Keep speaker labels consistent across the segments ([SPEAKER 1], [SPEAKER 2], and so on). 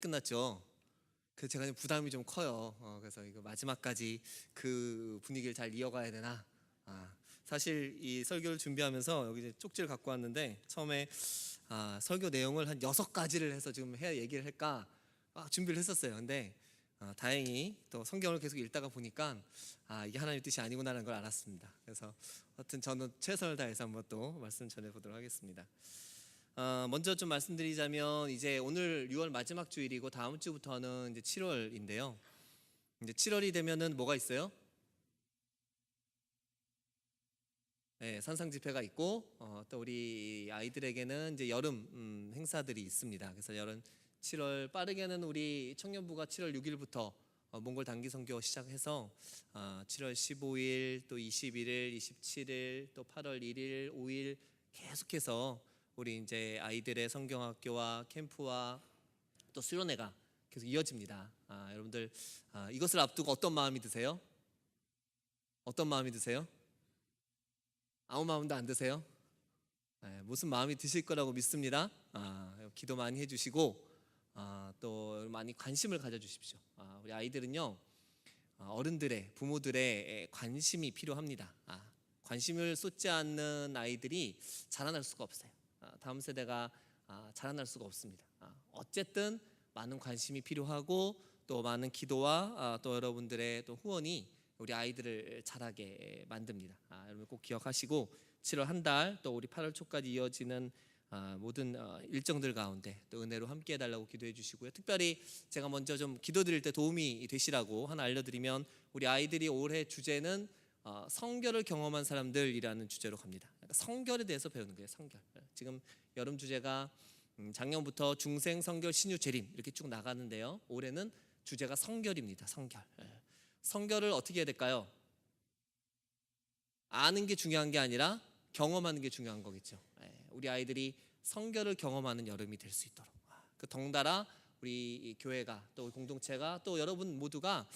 [SPEAKER 1] 끝났죠. 그래서 제가 부담이 좀 커요. 그래서 이거 마지막까지 그 분위기를 잘 이어가야 되나. 사실 이 설교를 준비하면서 여기 이제 쪽지를 갖고 왔는데 처음에 설교 내용을 한 6가지를 해서 지금 얘기를 할까 준비를 했었어요. 근데 다행히 또 성경을 계속 읽다가 보니까 이게 하나님의 뜻이 아니구나라는 걸 알았습니다. 그래서 하여튼 저는 최선을 다해서 한번 또 말씀 전해보도록 하겠습니다. 먼저 좀 말씀드리자면 이제 오늘 6월 마지막 주일이고 다음 주부터는 이제 7월인데요. 이제 7월이 되면은 뭐가 있어요? 네, 산상 집회가 있고 또 우리 아이들에게는 이제 여름 행사들이 있습니다. 그래서 여름 7월 빠르게는 우리 청년부가 7월 6일부터 몽골 단기 선교 시작해서 7월 15일 또 21일, 27일 또 8월 1일, 5일 계속해서 우리 이제 아이들의 성경학교와 캠프와 또 수련회가 계속 이어집니다. 여러분들 이것을 앞두고 어떤 마음이 드세요? 어떤 마음이 드세요? 아무 마음도 안 드세요? 무슨 마음이 드실 거라고 믿습니다. 기도 많이 해주시고 또 많이 관심을 가져주십시오. 우리 아이들은요 어른들의 부모들의 관심이 필요합니다. 관심을 쏟지 않는 아이들이 자라날 수가 없어요. 다음 세대가 자라날 수가 없습니다. 어쨌든 많은 관심이 필요하고 또 많은 기도와 또 여러분들의 또 후원이 우리 아이들을 자라게 만듭니다. 여러분 꼭 기억하시고 7월 한 달 또 우리 8월 초까지 이어지는 모든 일정들 가운데 또 은혜로 함께 해달라고 기도해 주시고요. 특별히 제가 먼저 좀 기도드릴 때 도움이 되시라고 하나 알려드리면 우리 아이들이 올해 주제는 성결을 경험한 사람들이라는 주제로 갑니다. 그러니까 성결에 대해서 배우는 거예요. 성결. 지금 여름 주제가 작년부터 중생, 성결, 신유, 재림 이렇게 쭉 나가는데요. 올해는 주제가 성결입니다. 성결. 성결을 어떻게 해야 될까요? 아는 게 중요한 게 아니라 경험하는 게 중요한 거겠죠. 우리 아이들이 성결을 경험하는 여름이 될 수 있도록 그 덩달아 우리 교회가 또 공동체가 또 여러분 모두가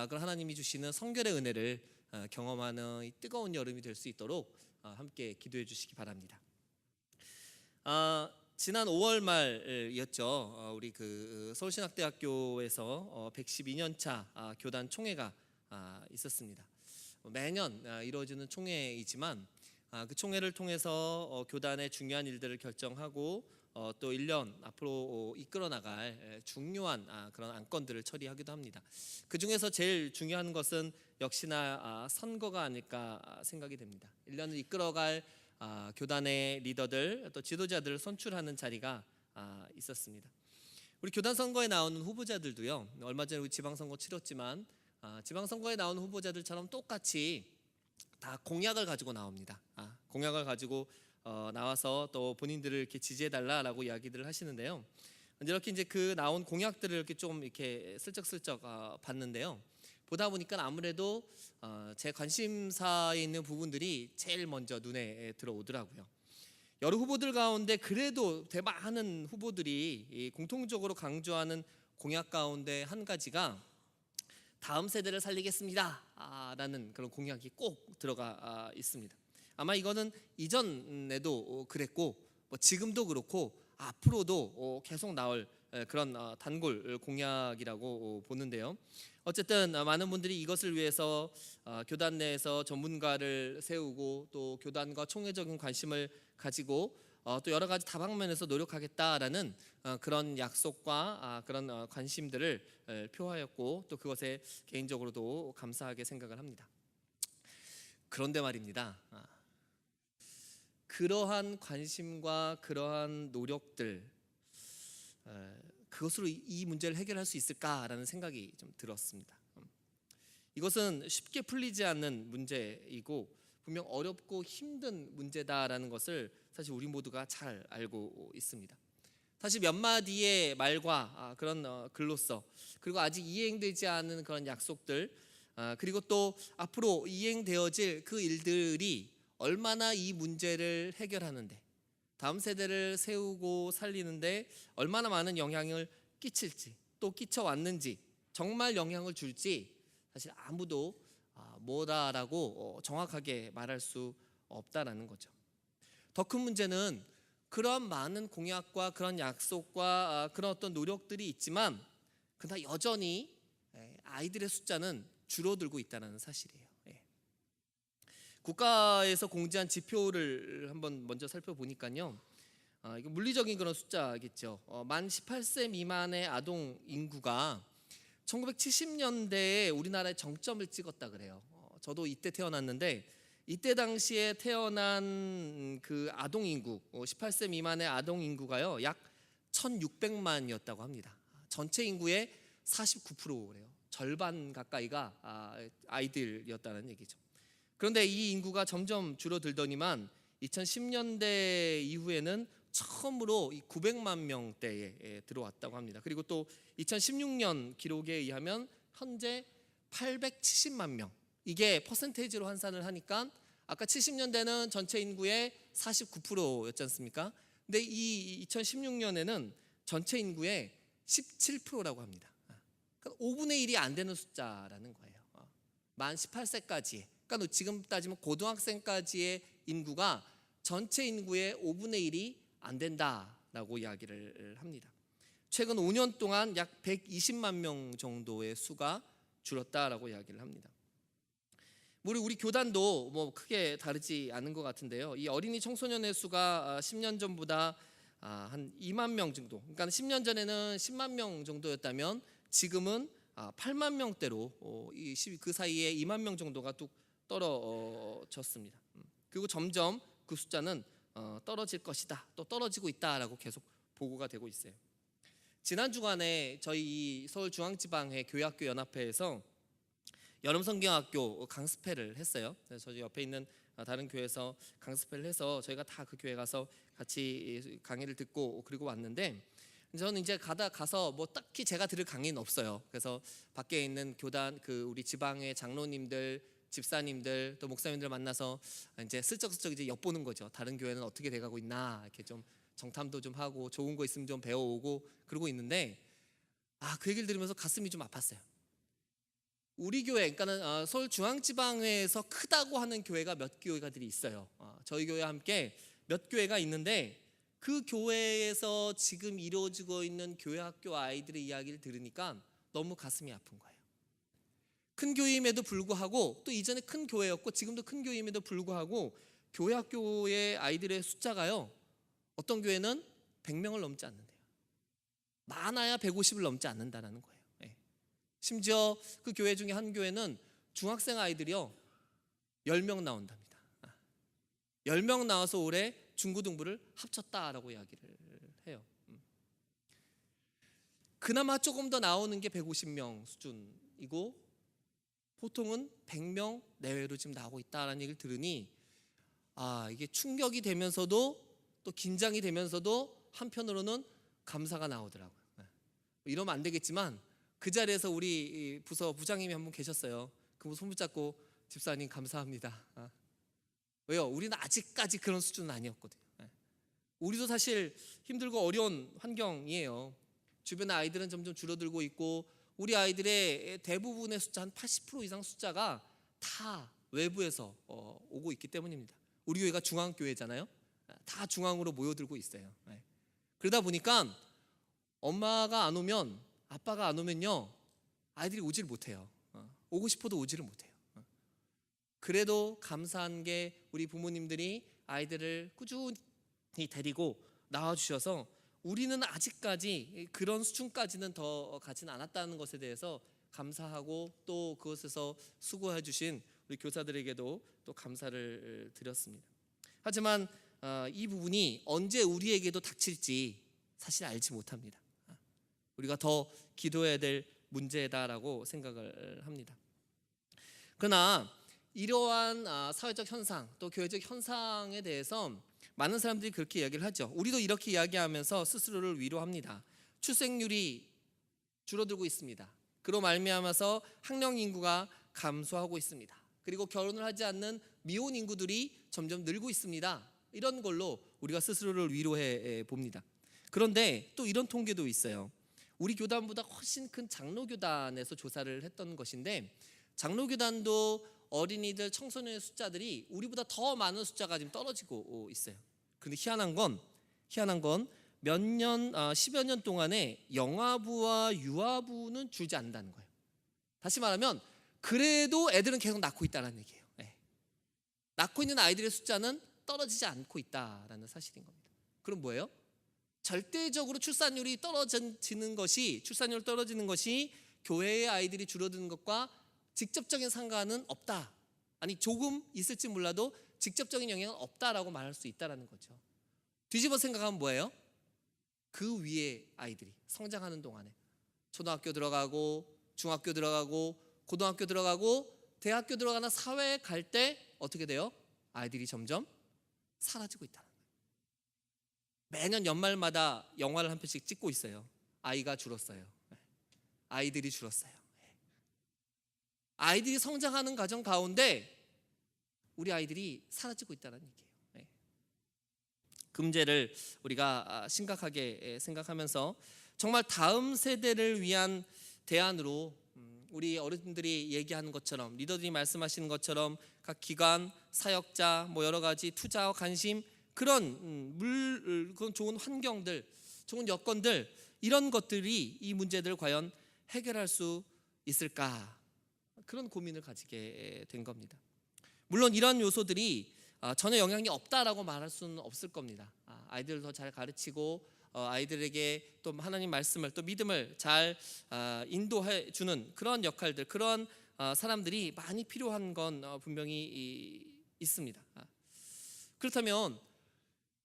[SPEAKER 1] 그런 하나님이 주시는 성결의 은혜를 경험하는 이 뜨거운 여름이 될 수 있도록 함께 기도해 주시기 바랍니다. 지난 5월 말이었죠. 우리 그 서울신학대학교에서 112년차 교단 총회가 있었습니다. 매년 이루어지는 총회이지만 그 총회를 통해서 교단의 중요한 일들을 결정하고 또 1년 앞으로 이끌어 나갈 중요한 그런 안건들을 처리하기도 합니다. 그 중에서 제일 중요한 것은 역시나 선거가 아닐까 생각이 됩니다. 1년을 이끌어갈 교단의 리더들 또 지도자들을 선출하는 자리가 있었습니다. 우리 교단 선거에 나오는 후보자들도요. 얼마 전에 우리 지방선거 치렀지만 지방선거에 나오는 후보자들처럼 똑같이 다 공약을 가지고 나옵니다. 공약을 가지고 나와서 또 본인들을 이렇게 지지해달라라고 이야기들을 하시는데요. 이렇게 이제 그 나온 공약들을 이렇게 좀 이렇게 슬쩍슬쩍 봤는데요. 보다 보니까 아무래도 제 관심사에 있는 부분들이 제일 먼저 눈에 들어오더라고요. 여러 후보들 가운데 그래도 대많은 후보들이 공통적으로 강조하는 공약 가운데 한 가지가 다음 세대를 살리겠습니다 라는 그런 공약이 꼭 들어가 있습니다. 아마 이거는 이전에도 그랬고 지금도 그렇고 앞으로도 계속 나올 그런 단골 공약이라고 보는데요. 어쨌든 많은 분들이 이것을 위해서 교단 내에서 전문가를 세우고 또 교단과 총회적인 관심을 가지고 또 여러 가지 다방면에서 노력하겠다라는 그런 약속과 그런 관심들을 표하였고 또 그것에 개인적으로도 감사하게 생각을 합니다. 그런데 말입니다. 그러한 관심과 그러한 노력들 그것으로 이 문제를 해결할 수 있을까라는 생각이 좀 들었습니다. 이것은 쉽게 풀리지 않는 문제이고 분명 어렵고 힘든 문제다라는 것을 사실 우리 모두가 잘 알고 있습니다. 사실 몇 마디의 말과 그런 글로써 그리고 아직 이행되지 않은 그런 약속들 그리고 또 앞으로 이행되어질 그 일들이 얼마나 이 문제를 해결하는데 다음 세대를 세우고 살리는데 얼마나 많은 영향을 끼칠지 또 끼쳐왔는지 정말 영향을 줄지 사실 아무도 뭐다라고 정확하게 말할 수 없다라는 거죠. 더 큰 문제는 그런 많은 공약과 그런 약속과 그런 어떤 노력들이 있지만 그러나 여전히 아이들의 숫자는 줄어들고 있다는 사실이에요. 국가에서 공지한 지표를 한번 먼저 살펴보니까요. 이거 물리적인 그런 숫자겠죠. 만 18세 미만의 아동 인구가 1970년대에 우리나라에 정점을 찍었다 그래요. 저도 이때 태어났는데 이때 당시에 태어난 그 아동 인구, 18세 미만의 아동 인구가요 약 1,600만이었다고 합니다. 전체 인구의 49%래요. 절반 가까이가 아이들이었다는 얘기죠. 그런데 이 인구가 점점 줄어들더니만 2010년대 이후에는 처음으로 900만 명대에 들어왔다고 합니다. 그리고 또 2016년 기록에 의하면 현재 870만 명. 이게 퍼센테이지로 환산을 하니까 아까 70년대는 전체 인구의 49%였지 않습니까? 근데 이 2016년에는 전체 인구의 17%라고 합니다. 그러니까 5분의 1이 안 되는 숫자라는 거예요. 만 18세까지. 그러니까 지금 따지면 고등학생까지의 인구가 전체 인구의 5분의 1이 안 된다라고 이야기를 합니다. 최근 5년 동안 약 120만 명 정도의 수가 줄었다라고 이야기를 합니다. 우리 교단도 뭐 크게 다르지 않은 것 같은데요. 이 어린이 청소년의 수가 10년 전보다 한 2만 명 정도. 그러니까 10년 전에는 10만 명 정도였다면 지금은 8만 명대로 그 사이에 2만 명 정도가 뚝 떨어졌습니다. 그리고 점점 그 숫자는 떨어질 것이다, 또 떨어지고 있다라고 계속 보고가 되고 있어요. 지난 주간에 저희 서울중앙지방회 교회학교 연합회에서 여름성경학교 강습회를 했어요. 그래서 저희 옆에 있는 다른 교회에서 강습회를 해서 저희가 다 그 교회 가서 같이 강의를 듣고 그리고 왔는데 저는 이제 가서 뭐 딱히 제가 들을 강의는 없어요. 그래서 밖에 있는 교단 우리 지방의 장로님들, 집사님들 또 목사님들 만나서 이제 슬쩍슬쩍 이제 엿보는 거죠. 다른 교회는 어떻게 돼가고 있나 이렇게 좀 정탐도 좀 하고 좋은 거 있으면 좀 배워오고 그러고 있는데 그 얘기를 들으면서 가슴이 좀 아팠어요. 우리 교회, 그러니까는 서울중앙지방회에서 크다고 하는 교회가 몇 교회가들이 있어요. 저희 교회와 함께 몇 교회가 있는데 그 교회에서 지금 이루어지고 있는 교회학교 아이들의 이야기를 들으니까 너무 가슴이 아픈 거예요. 큰 교회임에도 불구하고 또 이전에 큰 교회였고 지금도 큰 교회임에도 불구하고 교회학교의 아이들의 숫자가요 어떤 교회는 100명을 넘지 않는데요. 많아야 150을 넘지 않는다는 거예요. 심지어 그 교회 중에 한 교회는 중학생 아이들이요 10명 나온답니다. 10명 나와서 올해 중고등부를 합쳤다라고 이야기를 해요. 그나마 조금 더 나오는 게 150명 수준이고 보통은 100명 내외로 지금 나오고 있다라는 얘기를 들으니 이게 충격이 되면서도 또 긴장이 되면서도 한편으로는 감사가 나오더라고요. 이러면 안 되겠지만 그 자리에서 우리 부서 부장님이 한 분 계셨어요. 그분 손 붙잡고 집사님 감사합니다. 왜요? 우리는 아직까지 그런 수준은 아니었거든요. 우리도 사실 힘들고 어려운 환경이에요. 주변의 아이들은 점점 줄어들고 있고 우리 아이들의 대부분의 숫자 한 80% 이상 숫자가 다 외부에서 오고 있기 때문입니다. 우리 교회가 중앙교회잖아요. 다 중앙으로 모여들고 있어요. 그러다 보니까 엄마가 안 오면 아빠가 안 오면요 아이들이 오지를 못해요. 오고 싶어도 오지를 못해요. 그래도 감사한 게 우리 부모님들이 아이들을 꾸준히 데리고 나와주셔서 우리는 아직까지 그런 수준까지는 더 가진 않았다는 것에 대해서 감사하고 또 그것에서 수고해 주신 우리 교사들에게도 또 감사를 드렸습니다. 하지만 이 부분이 언제 우리에게도 닥칠지 사실 알지 못합니다. 우리가 더 기도해야 될 문제다라고 생각을 합니다. 그러나 이러한 사회적 현상 또 교회적 현상에 대해서 많은 사람들이 그렇게 이야기를 하죠. 우리도 이렇게 이야기하면서 스스로를 위로합니다. 출생률이 줄어들고 있습니다. 그로 말미암아서 학령 인구가 감소하고 있습니다. 그리고 결혼을 하지 않는 미혼 인구들이 점점 늘고 있습니다. 이런 걸로 우리가 스스로를 위로해 봅니다. 그런데 또 이런 통계도 있어요. 우리 교단보다 훨씬 큰 장로교단에서 조사를 했던 것인데 장로교단도 어린이들 청소년의 숫자들이 우리보다 더 많은 숫자가 지금 떨어지고 있어요. 그런데 희한한 건 희한한 건 몇 년, 10여 년 동안에 영아부와 유아부는 줄지 않는다는 거예요. 다시 말하면 그래도 애들은 계속 낳고 있다는 얘기예요. 네. 낳고 있는 아이들의 숫자는 떨어지지 않고 있다라는 사실인 겁니다. 그럼 뭐예요? 절대적으로 출산율이 떨어지는 것이 교회의 아이들이 줄어드는 것과 직접적인 상관은 없다. 아니 조금 있을지 몰라도 직접적인 영향은 없다라고 말할 수 있다라는 거죠. 뒤집어 생각하면 뭐예요? 그 위에 아이들이 성장하는 동안에 초등학교 들어가고 중학교 들어가고 고등학교 들어가고 대학교 들어가나 사회에 갈 때 어떻게 돼요? 아이들이 점점 사라지고 있다는 거예요. 매년 연말마다 영화를 한 편씩 찍고 있어요. 아이가 줄었어요. 아이들이 줄었어요. 아이들이 성장하는 과정 가운데 우리 아이들이 사라지고 있다는 얘기예요. 금제를 우리가 심각하게 생각하면서 정말 다음 세대를 위한 대안으로 우리 어른들이 얘기하는 것처럼, 리더들이 말씀하시는 것처럼 각 기관, 사역자, 여러 가지 투자와 관심, 그런 그런 좋은 환경들, 좋은 여건들, 이런 것들이 이 문제들을 과연 해결할 수 있을까? 그런 고민을 가지게 된 겁니다. 물론 이런 요소들이 전혀 영향이 없다라고 말할 수는 없을 겁니다. 아이들을 더 잘 가르치고 아이들에게 또 하나님 말씀을, 또 믿음을 잘 인도해 주는 그런 역할들, 그런 사람들이 많이 필요한 건 분명히 있습니다. 그렇다면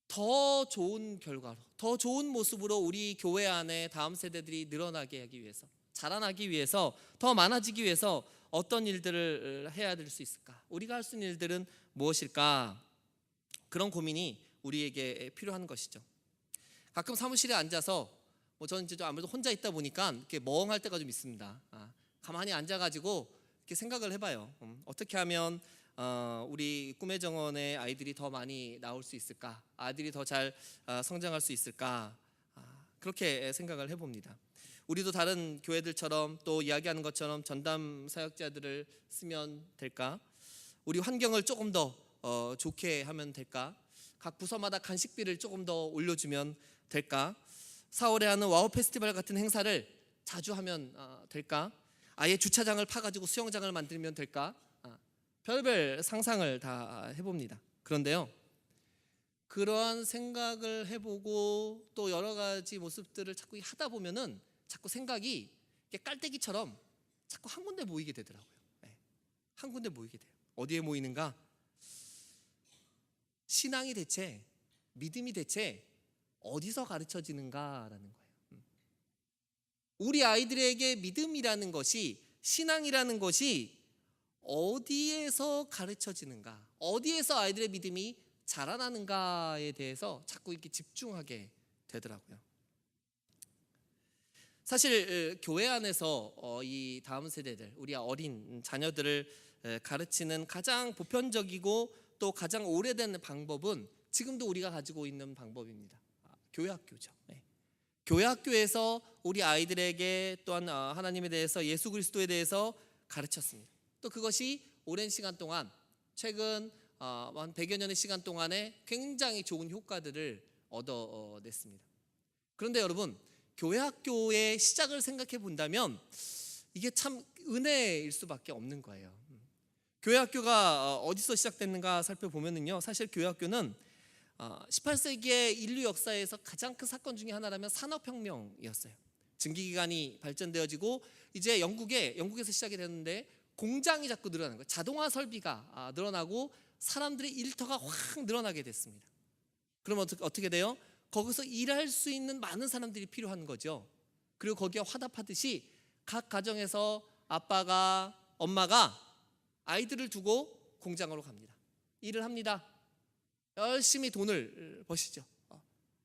[SPEAKER 1] 더 좋은 결과로, 더 좋은 모습으로 우리 교회 안에 다음 세대들이 늘어나게 하기 위해서, 자라나기 위해서, 더 많아지기 위해서 어떤 일들을 해야 될 수 있을까? 우리가 할 수 있는 일들은 무엇일까? 그런 고민이 우리에게 필요한 것이죠. 가끔 사무실에 앉아서 저는 이제 아무래도 혼자 있다 보니까 이렇게 멍할 때가 좀 있습니다. 가만히 앉아가지고 이렇게 생각을 해봐요. 어떻게 하면 우리 꿈의 정원의 아이들이 더 많이 나올 수 있을까? 아이들이 더 잘 성장할 수 있을까? 그렇게 생각을 해봅니다. 우리도 다른 교회들처럼 또 이야기하는 것처럼 전담 사역자들을 쓰면 될까? 우리 환경을 조금 더 좋게 하면 될까? 각 부서마다 간식비를 조금 더 올려주면 될까? 4월에 하는 와우 페스티벌 같은 행사를 자주 하면 될까? 아예 주차장을 파가지고 수영장을 만들면 될까? 별별 상상을 다 해봅니다. 그런데요, 그러한 생각을 해보고 또 여러 가지 모습들을 자꾸 하다 보면은 자꾸 생각이 깔때기처럼 자꾸 한 군데 모이게 되더라고요. 한 군데 모이게 돼요. 어디에 모이는가? 신앙이 대체, 믿음이 대체 어디서 가르쳐지는가라는 거예요. 우리 아이들에게 믿음이라는 것이, 신앙이라는 것이 어디에서 가르쳐지는가, 어디에서 아이들의 믿음이 자라나는가에 대해서 자꾸 이렇게 집중하게 되더라고요. 사실 교회 안에서 이 다음 세대들, 우리 어린 자녀들을 가르치는 가장 보편적이고 또 가장 오래된 방법은 지금도 우리가 가지고 있는 방법입니다. 교회학교죠. 교회학교에서 우리 아이들에게 또한 하나님에 대해서, 예수 그리스도에 대해서 가르쳤습니다. 또 그것이 오랜 시간 동안, 최근 한 100여 년의 시간 동안에 굉장히 좋은 효과들을 얻어냈습니다. 그런데 여러분, 교회학교의 시작을 생각해 본다면 이게 참 은혜일 수밖에 없는 거예요. 교회학교가 어디서 시작됐는가 살펴보면요, 사실 교회학교는 18세기의 인류 역사에서 가장 큰 사건 중에 하나라면 산업혁명이었어요. 증기기관이 발전되어지고 이제 영국에서 시작이 됐는데 공장이 자꾸 늘어나는 거예요. 자동화 설비가 늘어나고 사람들의 일터가 확 늘어나게 됐습니다. 그럼 어떻게 돼요? 거기서 일할 수 있는 많은 사람들이 필요한 거죠. 그리고 거기에 화답하듯이 각 가정에서 아빠가, 엄마가 아이들을 두고 공장으로 갑니다. 일을 합니다. 열심히 돈을 버시죠.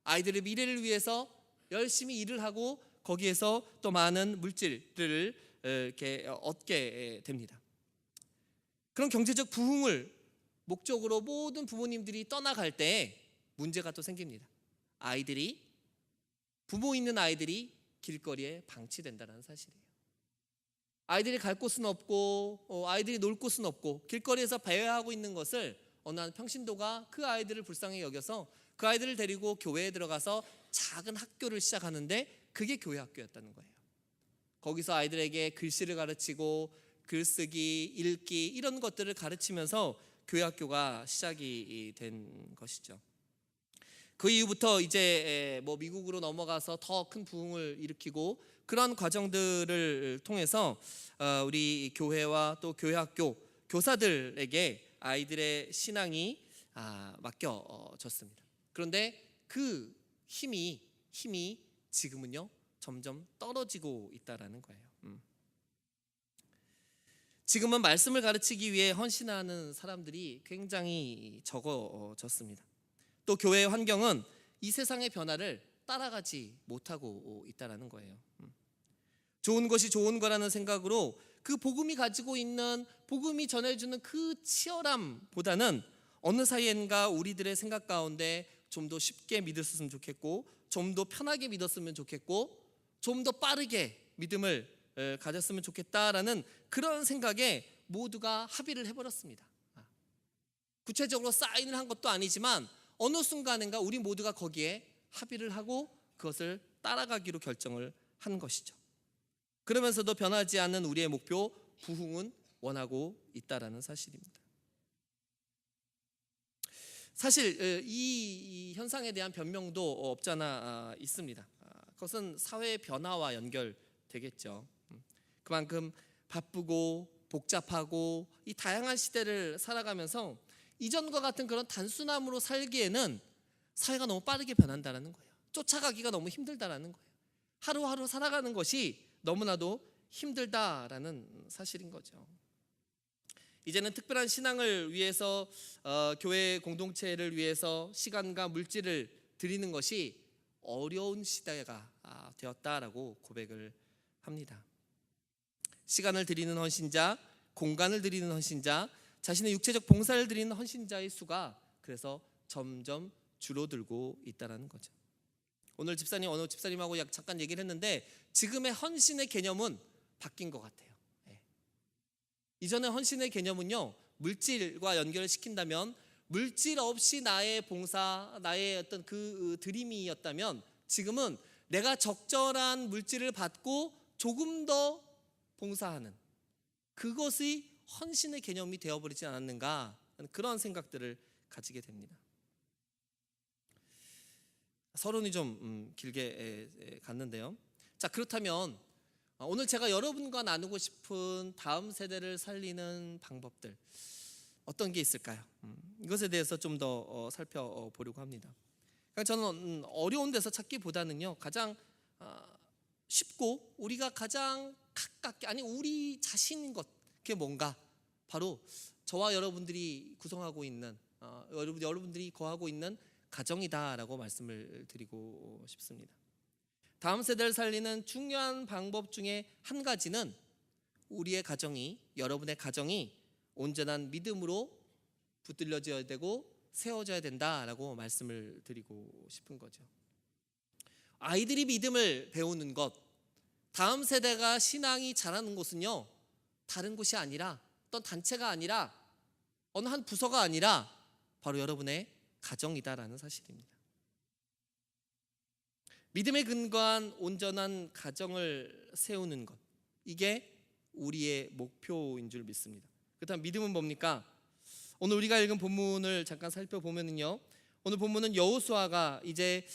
[SPEAKER 1] 아이들의 미래를 위해서 열심히 일을 하고 거기에서 또 많은 물질들을 이렇게 얻게 됩니다. 그런 경제적 부흥을 목적으로 모든 부모님들이 떠나갈 때 문제가 또 생깁니다. 부모 있는 아이들이 길거리에 방치된다는 사실이에요. 아이들이 갈 곳은 없고 아이들이 놀 곳은 없고 길거리에서 배회하고 있는 것을 어느 한 평신도가 그 아이들을 불쌍히 여겨서 그 아이들을 데리고 교회에 들어가서 작은 학교를 시작하는데 그게 교회 학교였다는 거예요. 거기서 아이들에게 글씨를 가르치고 글쓰기, 읽기 이런 것들을 가르치면서 교회 학교가 시작이 된 것이죠. 그 이후부터 이제 뭐 미국으로 넘어가서 더 큰 부흥을 일으키고 그런 과정들을 통해서 우리 교회와 또 교회 학교 교사들에게 아이들의 신앙이 맡겨졌습니다. 그런데 그 힘이 지금은요 점점 떨어지고 있다라는 거예요. 지금은 말씀을 가르치기 위해 헌신하는 사람들이 굉장히 적어졌습니다. 또 교회의 환경은 이 세상의 변화를 따라가지 못하고 있다라는 거예요. 좋은 것이 좋은 거라는 생각으로 그 복음이 가지고 있는 복음이 전해주는 그 치열함보다는 어느 사이엔가 우리들의 생각 가운데 좀 더 쉽게 믿었으면 좋겠고 좀 더 편하게 믿었으면 좋겠고 좀 더 빠르게 믿음을 가졌으면 좋겠다라는 그런 생각에 모두가 합의를 해버렸습니다. 구체적으로 사인을 한 것도 아니지만 어느 순간인가 우리 모두가 거기에 합의를 하고 그것을 따라가기로 결정을 한 것이죠. 그러면서도 변하지 않는 우리의 목표 부흥은 원하고 있다라는 사실입니다. 사실 이 현상에 대한 변명도 없잖아 있습니다. 그것은 사회 변화와 연결되겠죠. 그만큼 바쁘고 복잡하고 이 다양한 시대를 살아가면서 이전과 같은 그런 단순함으로 살기에는 사회가 너무 빠르게 변한다는 거예요. 쫓아가기가 너무 힘들다라는 거예요. 하루하루 살아가는 것이 너무나도 힘들다라는 사실인 거죠. 이제는 특별한 신앙을 위해서 교회 공동체를 위해서 시간과 물질을 드리는 것이 어려운 시대가 되었다라고 고백을 합니다. 시간을 드리는 헌신자, 공간을 드리는 헌신자, 자신의 육체적 봉사를 드리는 헌신자의 수가 그래서 점점 줄어들고 있다는 거죠. 오늘 어느 집사님하고 잠깐 얘기를 했는데 지금의 헌신의 개념은 바뀐 것 같아요. 이전의 헌신의 개념은요 물질과 연결을 시킨다면 물질 없이 나의 봉사, 나의 어떤 그 드림이었다면 지금은 내가 적절한 물질을 받고 조금 더 봉사하는 그것이 헌신의 개념이 되어버리지 않았는가 그런 생각들을 가지게 됩니다. 서론이 좀 길게 갔는데요. 자, 그렇다면 오늘 제가 여러분과 나누고 싶은 다음 세대를 살리는 방법들 어떤 게 있을까요? 이것에 대해서 좀 더 살펴보려고 합니다. 그러니까 저는 어려운 데서 찾기보다는요 가장 쉽고 우리가 가장 가깝게 우리 자신인 것 그게 뭔가 바로 저와 여러분들이 구성하고 있는 여러분들이 거하고 있는 가정이다라고 말씀을 드리고 싶습니다. 다음 세대를 살리는 중요한 방법 중에 한 가지는 우리의 가정이 여러분의 가정이 온전한 믿음으로 붙들려져야 되고 세워져야 된다라고 말씀을 드리고 싶은 거죠. 아이들이 믿음을 배우는 것, 다음 세대가 신앙이 자라는 곳은요 다른 곳이 아니라 어떤 단체가 아니라 어느 한 부서가 아니라 바로 여러분의 가정이다라는 사실입니다. 믿음에 근거한 온전한 가정을 세우는 것 이게 우리의 목표인 줄 믿습니다. 그렇다면 믿음은 뭡니까? 오늘 우리가 읽은 본문을 잠깐 살펴보면요 오늘 본문은 여호수아가 이제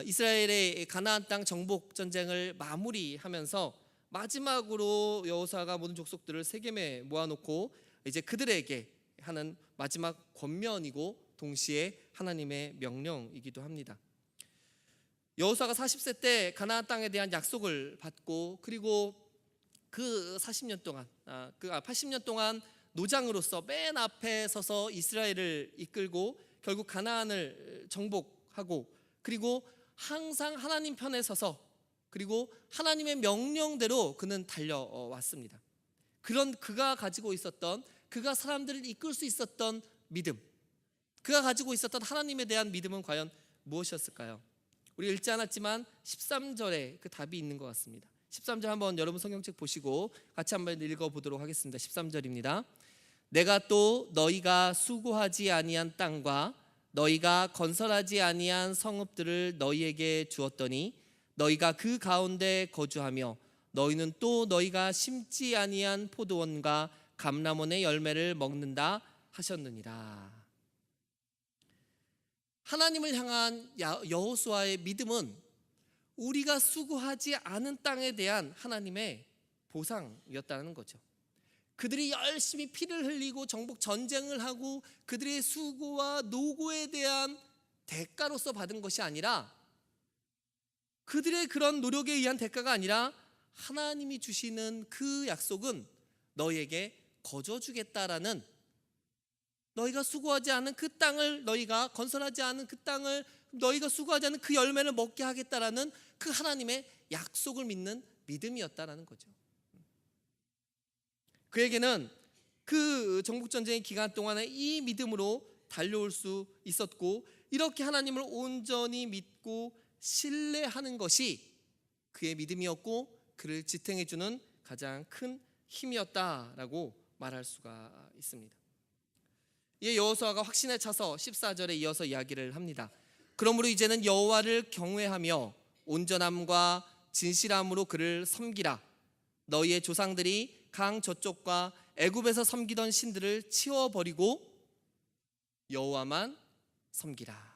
[SPEAKER 1] 이스라엘의 가나안 땅 정복 전쟁을 마무리하면서 마지막으로 여호수아가 모든 족속들을 세겜에 모아놓고 이제 그들에게 하는 마지막 권면이고 동시에 하나님의 명령이기도 합니다. 여호수아가 40세 때 가나안 땅에 대한 약속을 받고 그리고 그 40년 동안 80년 동안 노장으로서 맨 앞에 서서 이스라엘을 이끌고 결국 가나안을 정복하고 그리고 항상 하나님 편에 서서 그리고 하나님의 명령대로 그는 달려왔습니다. 그런 그가 가지고 있었던 그가 사람들을 이끌 수 있었던 믿음 그가 가지고 있었던 하나님에 대한 믿음은 과연 무엇이었을까요? 우리 읽지 않았지만 13절에 그 답이 있는 것 같습니다. 13절 한번 여러분 성경책 보시고 같이 한번 읽어보도록 하겠습니다. 13절입니다. 내가 또 너희가 수고하지 아니한 땅과 너희가 건설하지 아니한 성읍들을 너희에게 주었더니 너희가 그 가운데 거주하며 너희는 또 너희가 심지 아니한 포도원과 감람원의 열매를 먹는다 하셨느니라. 하나님을 향한 여호수아의 믿음은 우리가 수고하지 않은 땅에 대한 하나님의 보상이었다는 거죠. 그들이 열심히 피를 흘리고 정복 전쟁을 하고 그들의 수고와 노고에 대한 대가로서 받은 것이 아니라, 그들의 그런 노력에 의한 대가가 아니라 하나님이 주시는 그 약속은 너희에게 거저주겠다라는, 너희가 수고하지 않은 그 땅을, 너희가 건설하지 않은 그 땅을, 너희가 수고하지 않은 그 열매를 먹게 하겠다라는 그 하나님의 약속을 믿는 믿음이었다라는 거죠. 그에게는 그 정복전쟁의 기간 동안에 이 믿음으로 달려올 수 있었고, 이렇게 하나님을 온전히 믿고 신뢰하는 것이 그의 믿음이었고 그를 지탱해주는 가장 큰 힘이었다라고 말할 수가 있습니다. 이에 여호수아가 확신에 차서 14절에 이어서 이야기를 합니다. 그러므로 이제는 여호와를 경외하며 온전함과 진실함으로 그를 섬기라. 너희의 조상들이 강 저쪽과 애굽에서 섬기던 신들을 치워버리고 여호와만 섬기라.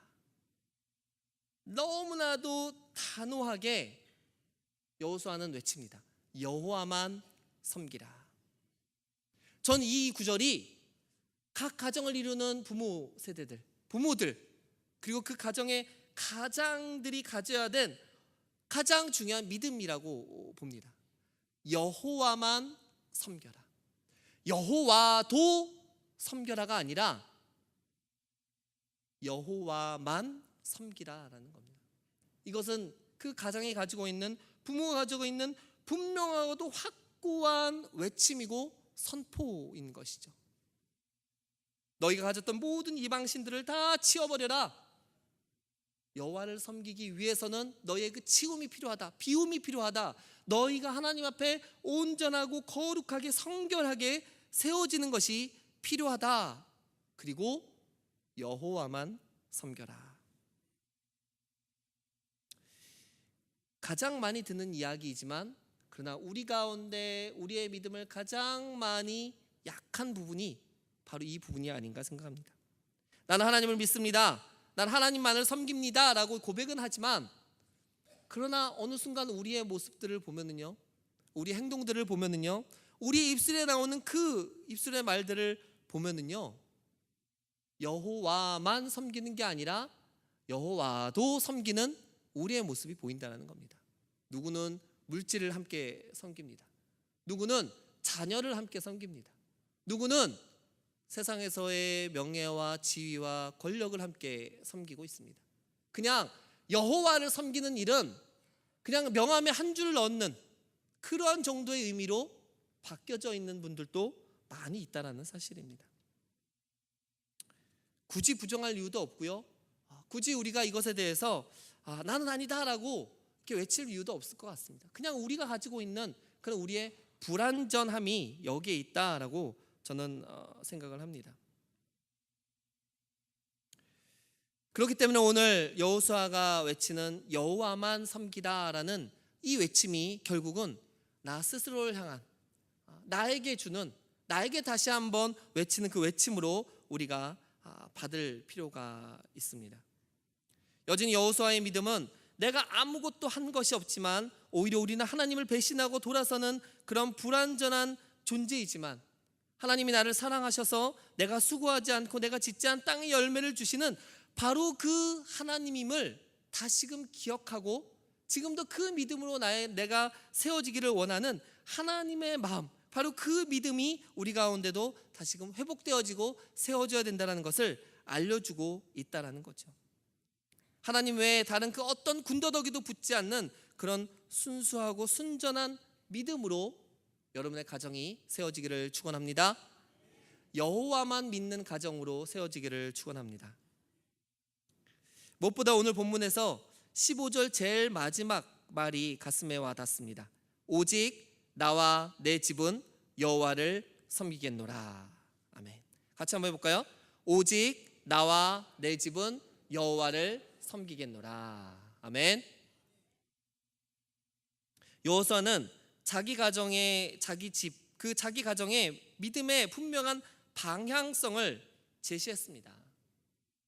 [SPEAKER 1] 너무나도 단호하게 여호수아는 외칩니다. 여호와만 섬기라. 전 이 구절이 각 가정을 이루는 부모 세대들, 부모들, 그리고 그 가정의 가장들이 가져야 된 가장 중요한 믿음이라고 봅니다. 여호와만 섬겨라. 여호와도 섬겨라가 아니라 여호와만 섬기라라는 겁니다. 이것은 그 가정이 가지고 있는, 부모가 가지고 있는 분명하고도 확고한 외침이고 선포인 것이죠. 너희가 가졌던 모든 이방신들을 다 치워버려라. 여호와를 섬기기 위해서는 너희의 그 치움이 필요하다, 비움이 필요하다. 너희가 하나님 앞에 온전하고 거룩하게 성결하게 세워지는 것이 필요하다. 그리고 여호와만 섬겨라. 가장 많이 듣는 이야기이지만, 그러나 우리 가운데 우리의 믿음을 가장 많이 약한 부분이 바로 이 부분이 아닌가 생각합니다. 나는 하나님을 믿습니다, 난 하나님만을 섬깁니다 라고 고백은 하지만, 그러나 어느 순간 우리의 모습들을 보면은요, 우리 행동들을 보면은요, 우리 입술에 나오는 그 입술의 말들을 보면은요, 여호와만 섬기는 게 아니라 여호와도 섬기는 우리의 모습이 보인다는 겁니다. 누구는 물질을 함께 섬깁니다. 누구는 자녀를 함께 섬깁니다. 누구는 세상에서의 명예와 지위와 권력을 함께 섬기고 있습니다. 그냥 여호와를 섬기는 일은 그냥 명함에 한 줄 넣는 그러한 정도의 의미로 바뀌어져 있는 분들도 많이 있다는 사실입니다. 굳이 부정할 이유도 없고요, 굳이 우리가 이것에 대해서 나는 아니다라고 이렇게 외칠 이유도 없을 것 같습니다. 그냥 우리가 가지고 있는 그런 우리의 불완전함이 여기에 있다라고 저는 생각을 합니다. 그렇기 때문에 오늘 여호수아가 외치는 여호와만 섬기라라는 이 외침이 결국은 나 스스로를 향한, 나에게 주는, 나에게 다시 한번 외치는 그 외침으로 우리가 받을 필요가 있습니다. 여전히 여호수아의 믿음은 내가 아무것도 한 것이 없지만 오히려 우리는 하나님을 배신하고 돌아서는 그런 불완전한 존재이지만, 하나님이 나를 사랑하셔서 내가 수고하지 않고 내가 짓지 않은 땅의 열매를 주시는 바로 그 하나님임을 다시금 기억하고 지금도 그 믿음으로 내가 세워지기를 원하는 하나님의 마음, 바로 그 믿음이 우리 가운데도 다시금 회복되어지고 세워져야 된다는 것을 알려주고 있다는 거죠. 하나님 외에 다른 그 어떤 군더더기도 붙지 않는 그런 순수하고 순전한 믿음으로 여러분의 가정이 세워지기를 축원합니다. 여호와만 믿는 가정으로 세워지기를 축원합니다. 무엇보다 오늘 본문에서 15절 제일 마지막 말이 가슴에 와 닿습니다. 오직 나와 내 집은 여호와를 섬기겠노라. 아멘. 같이 한번 해볼까요? 오직 나와 내 집은 여호와를 섬기겠노라. 아멘. 여호수아는 자기 가정의 자기 집, 그 자기 가정의 믿음의 분명한 방향성을 제시했습니다.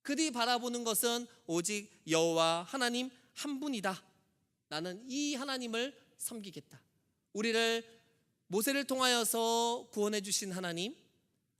[SPEAKER 1] 그들이 바라보는 것은 오직 여호와 하나님 한 분이다. 나는 이 하나님을 섬기겠다. 우리를 모세를 통하여서 구원해 주신 하나님,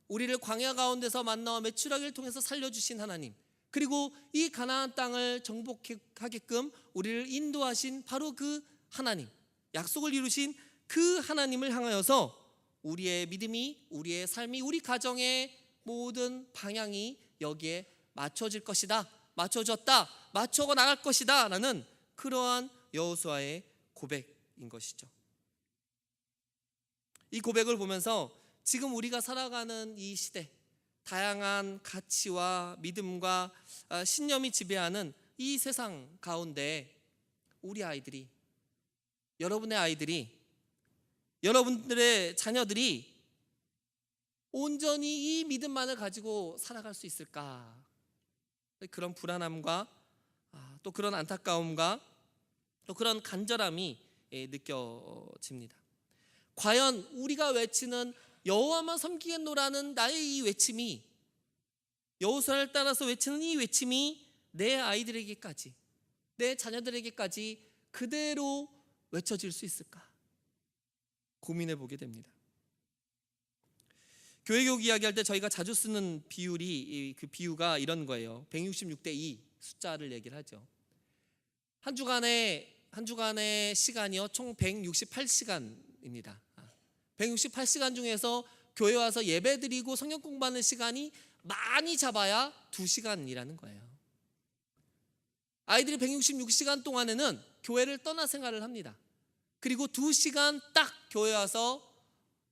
[SPEAKER 1] 우리를 광야 가운데서 만나와 메추라기를 통해서 살려주신 하나님, 그리고 이 가나안 땅을 정복하게끔 우리를 인도하신 바로 그 하나님, 약속을 이루신 그 하나님을 향하여서 우리의 믿음이, 우리의 삶이, 우리 가정의 모든 방향이 여기에 맞춰질 것이다, 맞춰졌다, 맞춰가 나갈 것이다 라는 그러한 여호수아의 고백인 것이죠. 이 고백을 보면서 지금 우리가 살아가는 이 시대, 다양한 가치와 믿음과 신념이 지배하는 이 세상 가운데 우리 아이들이, 여러분의 아이들이, 여러분들의 자녀들이 온전히 이 믿음만을 가지고 살아갈 수 있을까? 그런 불안함과 또 그런 안타까움과 또 그런 간절함이 느껴집니다. 과연 우리가 외치는 여호와만 섬기겠노라는 나의 이 외침이, 여호수아를 따라서 외치는 이 외침이 내 아이들에게까지, 내 자녀들에게까지 그대로 외쳐질 수 있을까? 고민해 보게 됩니다. 교회교육 이야기할 때 저희가 자주 쓰는 비율이, 그 비유가 이런 거예요. 166대 2 숫자를 얘기를 하죠. 한 주간의 시간이요 총 168시간입니다. 168시간 중에서 교회 와서 예배드리고 성경 공부하는 시간이 많이 잡아야 2시간이라는 거예요. 아이들이 166시간 동안에는 교회를 떠나 생활을 합니다. 그리고 2시간 딱 교회 와서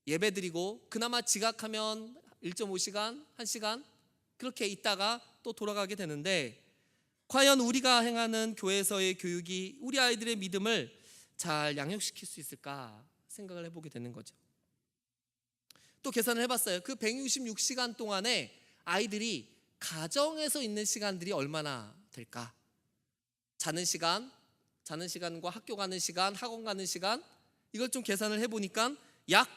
[SPEAKER 1] 예배드리고 그나마 지각하면 1.5시간, 1시간 그렇게 있다가 또 돌아가게 되는데, 과연 우리가 행하는 교회에서의 교육이 우리 아이들의 믿음을 잘 양육시킬 수 있을까 생각을 해보게 되는 거죠. 또 계산을 해봤어요. 그 166시간 동안에 아이들이 가정에서 있는 시간들이 얼마나 될까? 자는 시간과 학교 가는 시간, 학원 가는 시간, 이걸 좀 계산을 해보니까 약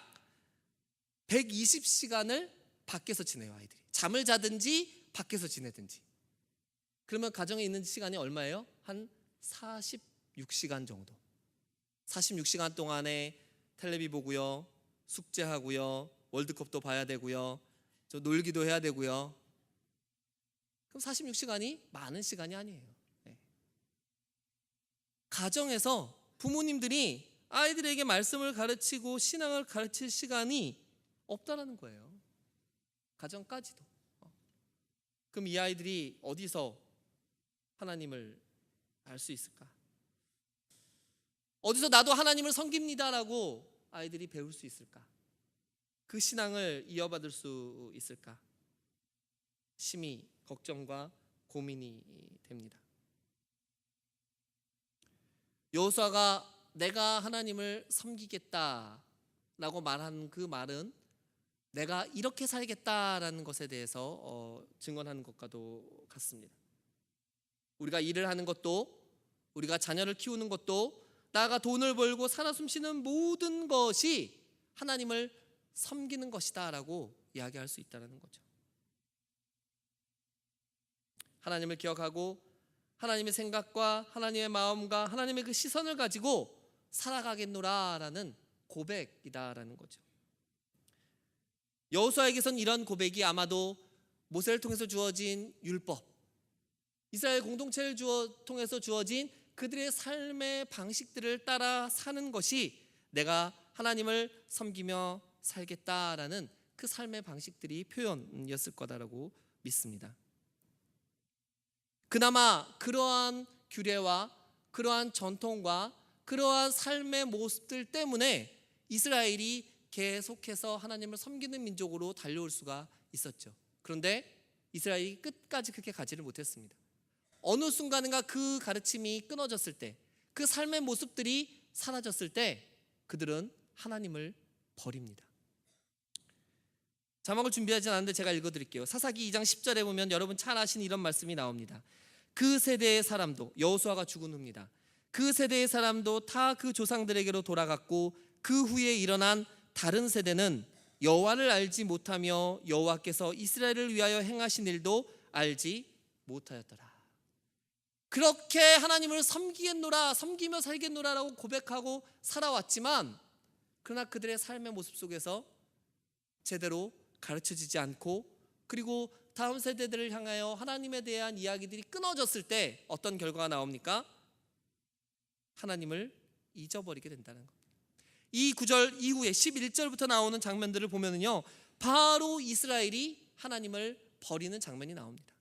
[SPEAKER 1] 120시간을 밖에서 지내요. 아이들이 잠을 자든지 밖에서 지내든지. 그러면 가정에 있는 시간이 얼마예요? 한 46시간 정도. 46시간 동안에 텔레비 보고요, 숙제하고요, 월드컵도 봐야 되고요, 저 놀기도 해야 되고요. 그럼 46시간이 많은 시간이 아니에요. 네. 가정에서 부모님들이 아이들에게 말씀을 가르치고 신앙을 가르칠 시간이 없다라는 거예요. 가정까지도. 그럼 이 아이들이 어디서 하나님을 알 수 있을까? 어디서 나도 하나님을 섬깁니다라고 아이들이 배울 수 있을까? 그 신앙을 이어받을 수 있을까? 심히 걱정과 고민이 됩니다. 여호수아가 내가 하나님을 섬기겠다라고 말한 그 말은 내가 이렇게 살겠다라는 것에 대해서 증언하는 것과도 같습니다. 우리가 일을 하는 것도, 우리가 자녀를 키우는 것도, 나가 돈을 벌고 살아 숨쉬는 모든 것이 하나님을 섬기는 것이다 라고 이야기할 수 있다는 거죠. 하나님을 기억하고 하나님의 생각과 하나님의 마음과 하나님의 그 시선을 가지고 살아가겠노라 라는 고백이다라는 거죠. 여호수아에게선 이런 고백이 아마도 모세를 통해서 주어진 율법, 이스라엘 공동체를 통해서 주어진 그들의 삶의 방식들을 따라 사는 것이 내가 하나님을 섬기며 살겠다라는 그 삶의 방식들이 표현이었을 거다라고 믿습니다. 그나마 그러한 규례와 그러한 전통과 그러한 삶의 모습들 때문에 이스라엘이 계속해서 하나님을 섬기는 민족으로 달려올 수가 있었죠. 그런데 이스라엘이 끝까지 그렇게 가지를 못했습니다. 어느 순간인가 그 가르침이 끊어졌을 때, 그 삶의 모습들이 사라졌을 때 그들은 하나님을 버립니다. 자막을 준비하지 않았는데 제가 읽어드릴게요. 사사기 2장 10절에 보면 여러분 잘 아시는 이런 말씀이 나옵니다. 그 세대의 사람도, 여호수아가 죽은 후입니다. 그 세대의 사람도 다 그 조상들에게로 돌아갔고 그 후에 일어난 다른 세대는 여호와를 알지 못하며 여호와께서 이스라엘을 위하여 행하신 일도 알지 못하였더라. 그렇게 하나님을 섬기겠노라, 섬기며 살겠노라라고 고백하고 살아왔지만 그러나 그들의 삶의 모습 속에서 제대로 가르쳐지지 않고, 그리고 다음 세대들을 향하여 하나님에 대한 이야기들이 끊어졌을 때 어떤 결과가 나옵니까? 하나님을 잊어버리게 된다는 겁니다. 이 구절 이후에 11절부터 나오는 장면들을 보면은요, 바로 이스라엘이 하나님을 버리는 장면이 나옵니다.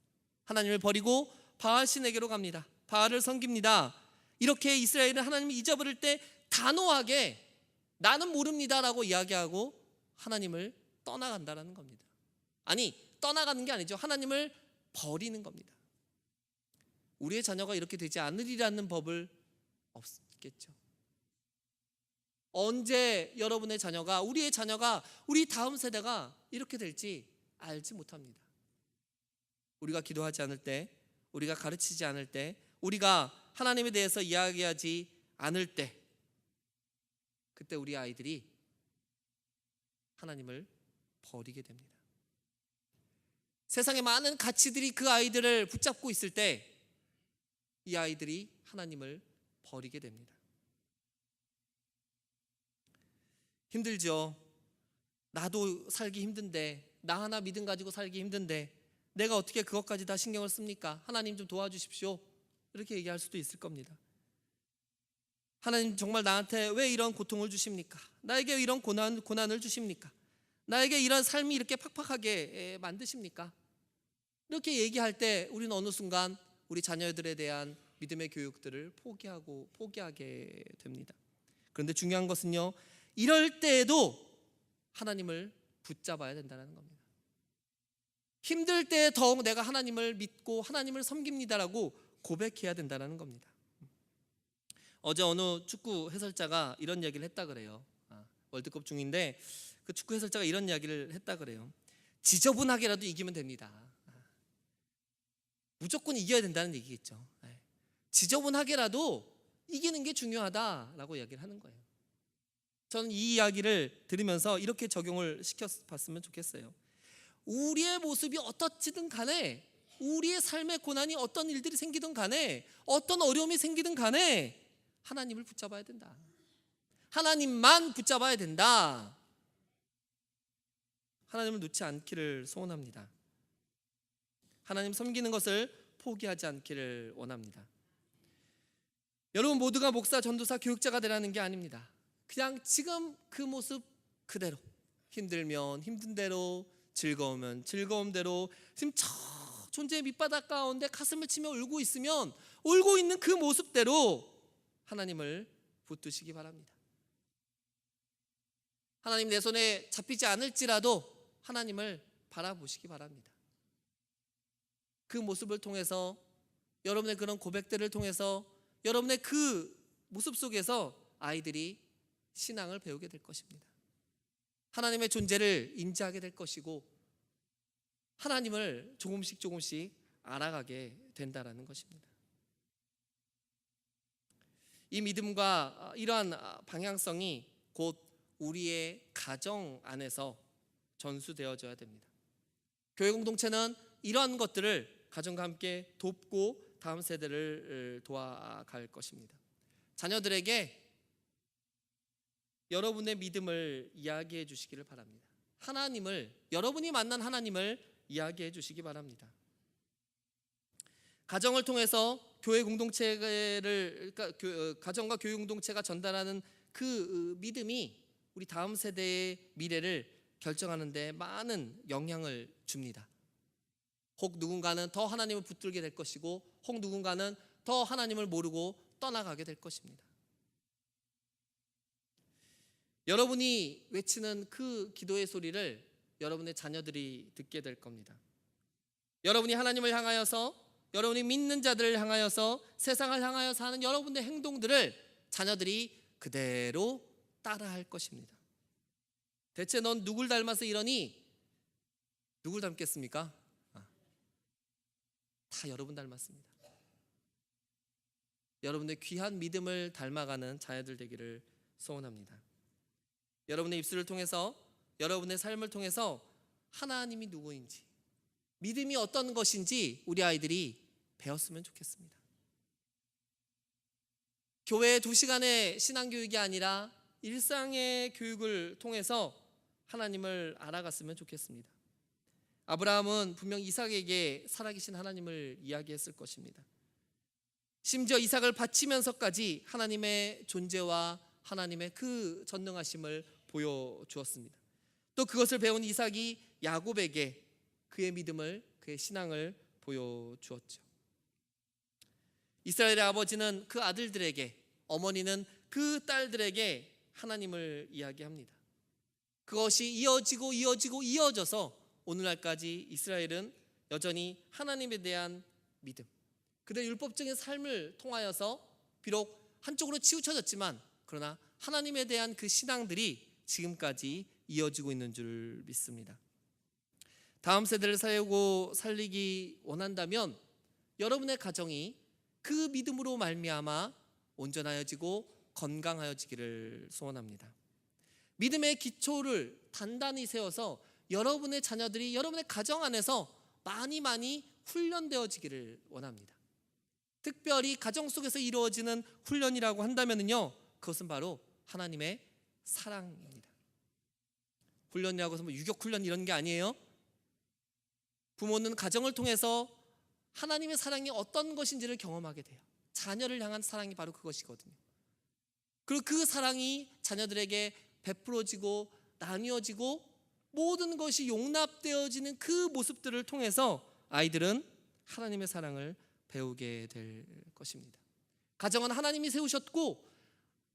[SPEAKER 1] 하나님을 버리고 바알 신에게로 갑니다. 바알을 섬깁니다. 이렇게 이스라엘은 하나님을 잊어버릴 때 단호하게 나는 모릅니다라고 이야기하고 하나님을 떠나간다라는 겁니다. 아니, 떠나가는 게 아니죠. 하나님을 버리는 겁니다. 우리의 자녀가 이렇게 되지 않으리라는 법을 없겠죠. 언제 여러분의 자녀가, 우리의 자녀가, 우리 다음 세대가 이렇게 될지 알지 못합니다. 우리가 기도하지 않을 때, 우리가 가르치지 않을 때, 우리가 하나님에 대해서 이야기하지 않을 때, 그때 우리 아이들이 하나님을 버리게 됩니다. 세상의 많은 가치들이 그 아이들을 붙잡고 있을 때 이 아이들이 하나님을 버리게 됩니다. 힘들죠. 나도 살기 힘든데, 나 하나 믿음 가지고 살기 힘든데 내가 어떻게 그것까지 다 신경을 씁니까? 하나님 좀 도와주십시오. 이렇게 얘기할 수도 있을 겁니다. 하나님 정말 나한테 왜 이런 고통을 주십니까? 나에게 이런 고난을 주십니까? 나에게 이런 삶이 이렇게 팍팍하게 만드십니까? 이렇게 얘기할 때 우리는 어느 순간 우리 자녀들에 대한 믿음의 교육들을 포기하게 됩니다. 그런데 중요한 것은요, 이럴 때에도 하나님을 붙잡아야 된다는 겁니다. 힘들 때 더욱 내가 하나님을 믿고 하나님을 섬깁니다라고 고백해야 된다는 겁니다. 어제 어느 축구 해설자가 이런 얘기를 했다 그래요. 월드컵 중인데 그 축구 해설자가 이런 이야기를 했다 그래요. 지저분하게라도 이기면 됩니다. 무조건 이겨야 된다는 얘기겠죠. 지저분하게라도 이기는 게 중요하다라고 이야기를 하는 거예요. 저는 이 이야기를 들으면서 이렇게 적용을 시켜봤으면 좋겠어요. 우리의 모습이 어떻든 간에, 우리의 삶의 고난이 어떤 일들이 생기든 간에, 어떤 어려움이 생기든 간에 하나님을 붙잡아야 된다. 하나님만 붙잡아야 된다. 하나님을 놓지 않기를 소원합니다. 하나님 섬기는 것을 포기하지 않기를 원합니다. 여러분 모두가 목사, 전도사, 교육자가 되라는 게 아닙니다. 그냥 지금 그 모습 그대로, 힘들면 힘든 대로, 즐거우면 즐거움대로, 지금 저 존재의 밑바닥 가운데 가슴을 치며 울고 있으면 울고 있는 그 모습대로 하나님을 붙드시기 바랍니다. 하나님 내 손에 잡히지 않을지라도 하나님을 바라보시기 바랍니다. 그 모습을 통해서, 여러분의 그런 고백들을 통해서, 여러분의 그 모습 속에서 아이들이 신앙을 배우게 될 것입니다. 하나님의 존재를 인지하게 될 것이고 하나님을 조금씩 알아가게 된다라는 것입니다. 이 믿음과 이러한 방향성이 곧 우리의 가정 안에서 전수되어져야 됩니다. 교회 공동체는 이러한 것들을 가정과 함께 돕고 다음 세대를 도와갈 것입니다. 자녀들에게 여러분의 믿음을 이야기해 주시기를 바랍니다. 하나님을, 여러분이 만난 하나님을 이야기해 주시기 바랍니다. 가정을 통해서 교회 공동체를, 그러니까 가정과 교회 공동체가 전달하는 그 믿음이 우리 다음 세대의 미래를 결정하는 데 많은 영향을 줍니다. 혹 누군가는 더 하나님을 붙들게 될 것이고, 혹 누군가는 더 하나님을 모르고 떠나가게 될 것입니다. 여러분이 외치는 그 기도의 소리를 여러분의 자녀들이 듣게 될 겁니다. 여러분이 하나님을 향하여서, 여러분이 믿는 자들을 향하여서, 세상을 향하여서 하는 여러분의 행동들을 자녀들이 그대로 따라할 것입니다. 대체 넌 누굴 닮아서 이러니? 누굴 닮겠습니까? 다 여러분 닮았습니다. 여러분의 귀한 믿음을 닮아가는 자녀들 되기를 소원합니다. 여러분의 입술을 통해서, 여러분의 삶을 통해서 하나님이 누구인지, 믿음이 어떤 것인지 우리 아이들이 배웠으면 좋겠습니다. 교회 2시간의 신앙교육이 아니라 일상의 교육을 통해서 하나님을 알아갔으면 좋겠습니다. 아브라함은 분명 이삭에게 살아계신 하나님을 이야기했을 것입니다. 심지어 이삭을 바치면서까지 하나님의 존재와 하나님의 그 전능하심을 보여주었습니다. 또 그것을 배운 이삭이 야곱에게 그의 믿음을, 그의 신앙을 보여주었죠. 이스라엘의 아버지는 그 아들들에게, 어머니는 그 딸들에게 하나님을 이야기합니다. 그것이 이어져서 오늘날까지 이스라엘은 여전히 하나님에 대한 믿음, 그들의 율법적인 삶을 통하여서 비록 한쪽으로 치우쳐졌지만 그러나 하나님에 대한 그 신앙들이 지금까지 이어지고 있는 줄 믿습니다. 다음 세대를 살리기 원한다면 여러분의 가정이 그 믿음으로 말미암아 온전하여지고 건강하여지기를 소원합니다. 믿음의 기초를 단단히 세워서 여러분의 자녀들이 여러분의 가정 안에서 많이 훈련되어지기를 원합니다. 특별히 가정 속에서 이루어지는 훈련이라고 한다면요, 그것은 바로 하나님의 사랑입니다. 훈련이라고 해서 유격 훈련 이런 게 아니에요. 부모는 가정을 통해서 하나님의 사랑이 어떤 것인지를 경험하게 돼요. 자녀를 향한 사랑이 바로 그것이거든요. 그리고 그 사랑이 자녀들에게 베풀어지고 나뉘어지고 모든 것이 용납되어지는 그 모습들을 통해서 아이들은 하나님의 사랑을 배우게 될 것입니다. 가정은 하나님이 세우셨고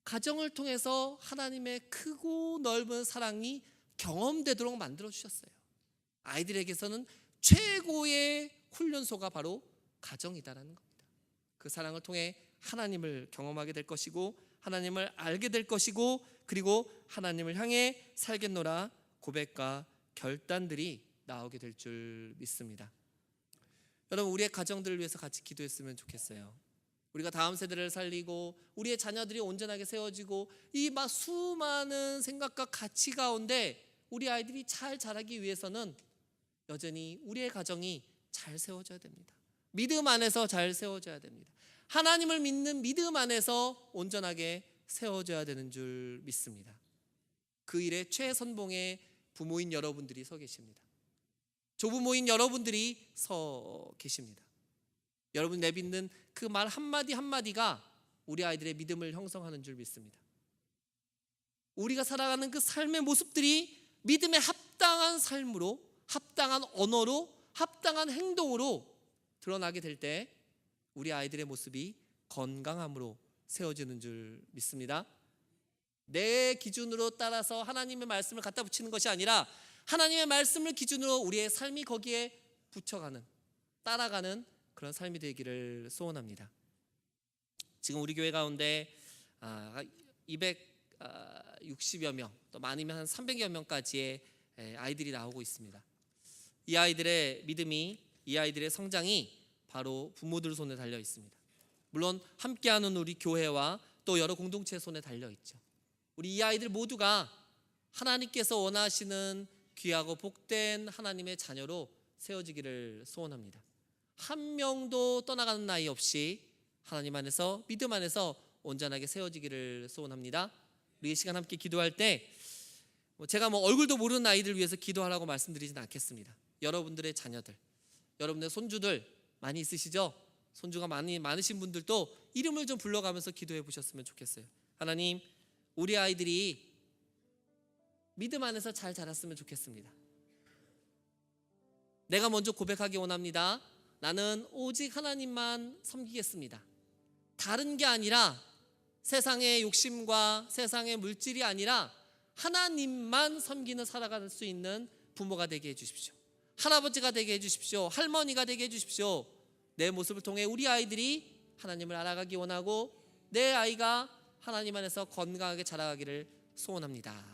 [SPEAKER 1] 가정을 통해서 하나님의 크고 넓은 사랑이 경험되도록 만들어 주셨어요. 아이들에게서는 최고의 훈련소가 바로 가정이다라는 겁니다. 그 사랑을 통해 하나님을 경험하게 될 것이고 하나님을 알게 될 것이고 그리고 하나님을 향해 살겠노라 고백과 결단들이 나오게 될 줄 믿습니다. 여러분, 우리의 가정들을 위해서 같이 기도했으면 좋겠어요. 우리가 다음 세대를 살리고 우리의 자녀들이 온전하게 세워지고 이 막 수많은 생각과 가치 가운데 우리 아이들이 잘 자라기 위해서는 여전히 우리의 가정이 잘 세워져야 됩니다. 믿음 안에서 잘 세워져야 됩니다. 하나님을 믿는 믿음 안에서 온전하게 세워져야 되는 줄 믿습니다. 그 일에 최선봉의 부모인 여러분들이 서 계십니다. 조부모인 여러분들이 서 계십니다. 여러분 내뱉는 그 말 한마디 한마디가 우리 아이들의 믿음을 형성하는 줄 믿습니다. 우리가 살아가는 그 삶의 모습들이 믿음에 합당한 삶으로, 합당한 언어로, 합당한 행동으로 드러나게 될 때 우리 아이들의 모습이 건강함으로 세워지는 줄 믿습니다. 내 기준으로 따라서 하나님의 말씀을 갖다 붙이는 것이 아니라 하나님의 말씀을 기준으로 우리의 삶이 거기에 붙여가는, 따라가는 그런 삶이 되기를 소원합니다. 지금 우리 교회 가운데 260여 명, 또 많으면 한 300여 명까지의 아이들이 나오고 있습니다. 이 아이들의 믿음이, 이 아이들의 성장이 바로 부모들 손에 달려 있습니다. 물론 함께하는 우리 교회와 또 여러 공동체 손에 달려 있죠. 우리 이 아이들 모두가 하나님께서 원하시는 귀하고 복된 하나님의 자녀로 세워지기를 소원합니다. 한 명도 떠나가는 나이 없이 하나님 안에서, 믿음 안에서 온전하게 세워지기를 소원합니다. 우리 이 시간 함께 기도할 때 제가 얼굴도 모르는 아이들 위해서 기도하라고 말씀드리진 않겠습니다. 여러분들의 자녀들, 여러분의 손주들 많이 있으시죠? 손주가 많으신 분들도 이름을 좀 불러가면서 기도해 보셨으면 좋겠어요. 하나님, 우리 아이들이 믿음 안에서 잘 자랐으면 좋겠습니다. 내가 먼저 고백하기 원합니다. 나는 오직 하나님만 섬기겠습니다. 다른 게 아니라 세상의 욕심과 세상의 물질이 아니라 하나님만 섬기는 살아갈 수 있는 부모가 되게 해주십시오. 할아버지가 되게 해주십시오. 할머니가 되게 해주십시오. 내 모습을 통해 우리 아이들이 하나님을 알아가기 원하고 내 아이가 하나님 안에서 건강하게 자라가기를 소원합니다.